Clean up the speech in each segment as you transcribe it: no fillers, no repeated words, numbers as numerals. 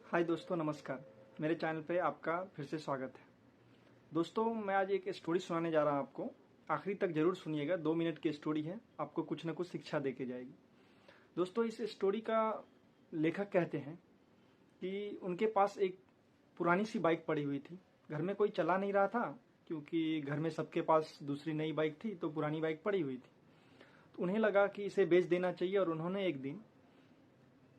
हाय दोस्तों, नमस्कार। मेरे चैनल पे आपका फिर से स्वागत है। दोस्तों, मैं आज एक स्टोरी सुनाने जा रहा हूँ आपको। आखिरी तक जरूर सुनिएगा। 2 मिनट की स्टोरी है, आपको कुछ न कुछ शिक्षा दे के जाएगी। दोस्तों, इस स्टोरी का लेखक कहते हैं कि उनके पास एक पुरानी सी बाइक पड़ी हुई थी। घर में कोई चला नहीं रहा था, क्योंकि घर में सबके पास दूसरी नई बाइक थी, तो पुरानी बाइक पड़ी हुई थी। तो उन्हें लगा कि इसे बेच देना चाहिए, और उन्होंने एक दिन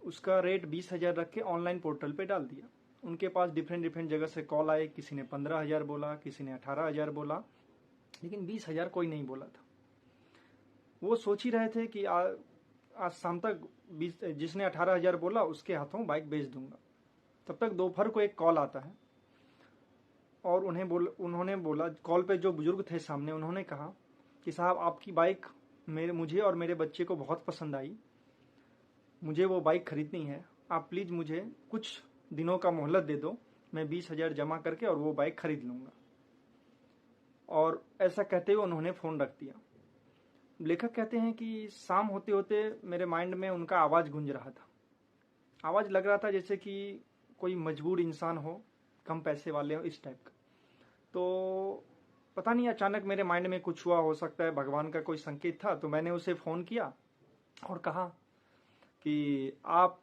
उसका रेट 20,000 रख के ऑनलाइन पोर्टल पे डाल दिया। उनके पास डिफरेंट जगह से कॉल आए। किसी ने 15,000 बोला, किसी ने 18,000 बोला, लेकिन 20,000 कोई नहीं बोला था। वो सोच ही रहे थे कि आज शाम तक जिसने 18,000 बोला उसके हाथों बाइक बेच दूंगा। तब तक दोपहर को एक कॉल आता है, और उन्होंने बोला, कॉल पे जो बुजुर्ग थे सामने, उन्होंने कहा कि साहब, आपकी बाइक मुझे और मेरे बच्चे को बहुत पसंद आई। मुझे वो बाइक खरीदनी है। आप प्लीज़ मुझे कुछ दिनों का मोहलत दे दो, मैं 20,000 जमा करके और वो बाइक खरीद लूँगा। और ऐसा कहते हुए उन्होंने फ़ोन रख दिया। लेखक कहते हैं कि शाम होते होते मेरे माइंड में उनका आवाज़ गूंज रहा था। आवाज़ लग रहा था जैसे कि कोई मजबूर इंसान हो, कम पैसे वाले हो, इस टाइप का। तो पता नहीं, अचानक मेरे माइंड में कुछ हुआ, हो सकता है भगवान का कोई संकेत था। तो मैंने उसे फ़ोन किया और कहा कि आप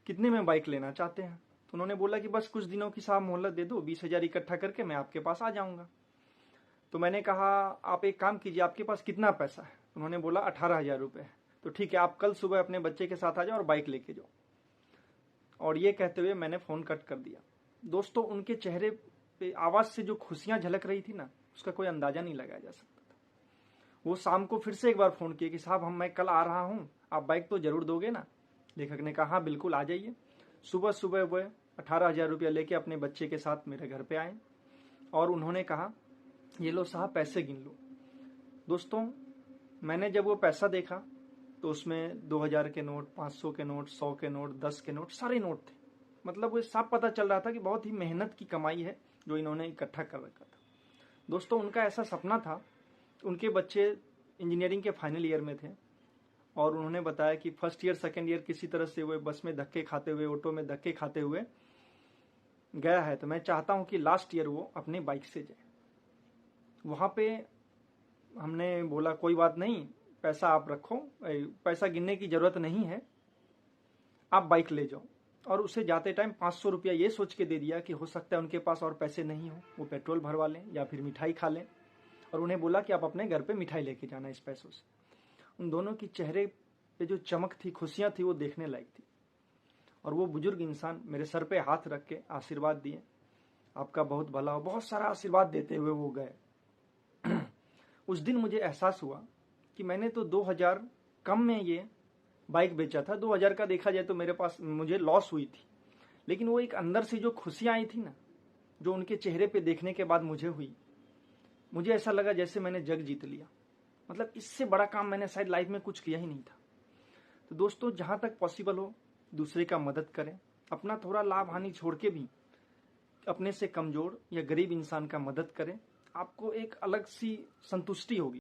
कितने में बाइक लेना चाहते हैं। तो उन्होंने बोला कि बस कुछ दिनों की साहब मोहलत दे दो, 20,000 इकट्ठा करके मैं आपके पास आ जाऊंगा। तो मैंने कहा, आप एक काम कीजिए, आपके पास कितना पैसा है। उन्होंने बोला 18,000 रुपये है। तो ठीक है, आप कल सुबह अपने बच्चे के साथ आ जाओ और बाइक लेके जाओ। और ये कहते हुए मैंने फ़ोन कट कर दिया। दोस्तों, उनके चेहरे पे आवाज़ से जो खुशियाँ झलक रही थी ना, उसका कोई अंदाज़ा नहीं लगाया जा सकता था। वो शाम को फिर से एक बार फ़ोन किए कि साहब, मैं कल आ रहा हूँ, आप बाइक तो ज़रूर दोगे ना। लेखक ने कहा, हाँ बिल्कुल, आ जाइए। सुबह सुबह वह 18,000 रुपया लेके अपने बच्चे के साथ मेरे घर पे आए, और उन्होंने कहा, ये लो साहब, पैसे गिन लो। दोस्तों, मैंने जब वो पैसा देखा तो उसमें 2,000 के नोट, 500 के नोट, 100 के नोट, 10 के नोट, सारे नोट थे। मतलब वो साफ पता चल रहा था कि बहुत ही मेहनत की कमाई है जो इन्होंने इकट्ठा कर रखा था। दोस्तों, उनका ऐसा सपना था। उनके बच्चे इंजीनियरिंग के फाइनल ईयर में थे, और उन्होंने बताया कि फर्स्ट ईयर सेकेंड ईयर किसी तरह से वो बस में धक्के खाते हुए, ऑटो में धक्के खाते हुए गया है। तो मैं चाहता हूं कि लास्ट ईयर वो अपने बाइक से जाए। वहां पे हमने बोला, कोई बात नहीं, पैसा आप रखो, पैसा गिनने की जरूरत नहीं है, आप बाइक ले जाओ। और उसे जाते टाइम 500 रुपया ये सोच के दे दिया कि हो सकता है उनके पास और पैसे नहीं हो, वो पेट्रोल भरवा लें या फिर मिठाई खा लें। और उन्हें बोला कि आप अपने घर पे मिठाई लेके जाना इस पैसों से। उन दोनों की चेहरे पे जो चमक थी, खुशियां थी, वो देखने लायक थी। और वो बुजुर्ग इंसान मेरे सर पे हाथ रख के आशीर्वाद दिए, आपका बहुत भला हो, बहुत सारा आशीर्वाद देते हुए वो गए। उस दिन मुझे एहसास हुआ कि मैंने तो 2,000 कम में ये बाइक बेचा था। 2,000 का देखा जाए तो मेरे पास, मुझे लॉस हुई थी, लेकिन वो एक अंदर से जो खुशियां आई थी ना, जो उनके चेहरे पे देखने के बाद मुझे हुई, मुझे ऐसा लगा जैसे मैंने जग जीत लिया। मतलब इससे बड़ा काम मैंने शायद लाइफ में कुछ किया ही नहीं था। तो दोस्तों, जहां तक पॉसिबल हो, दूसरे का मदद करें। अपना थोड़ा लाभ हानि छोड़ के भी अपने से कमजोर या गरीब इंसान का मदद करें। आपको एक अलग सी संतुष्टि होगी।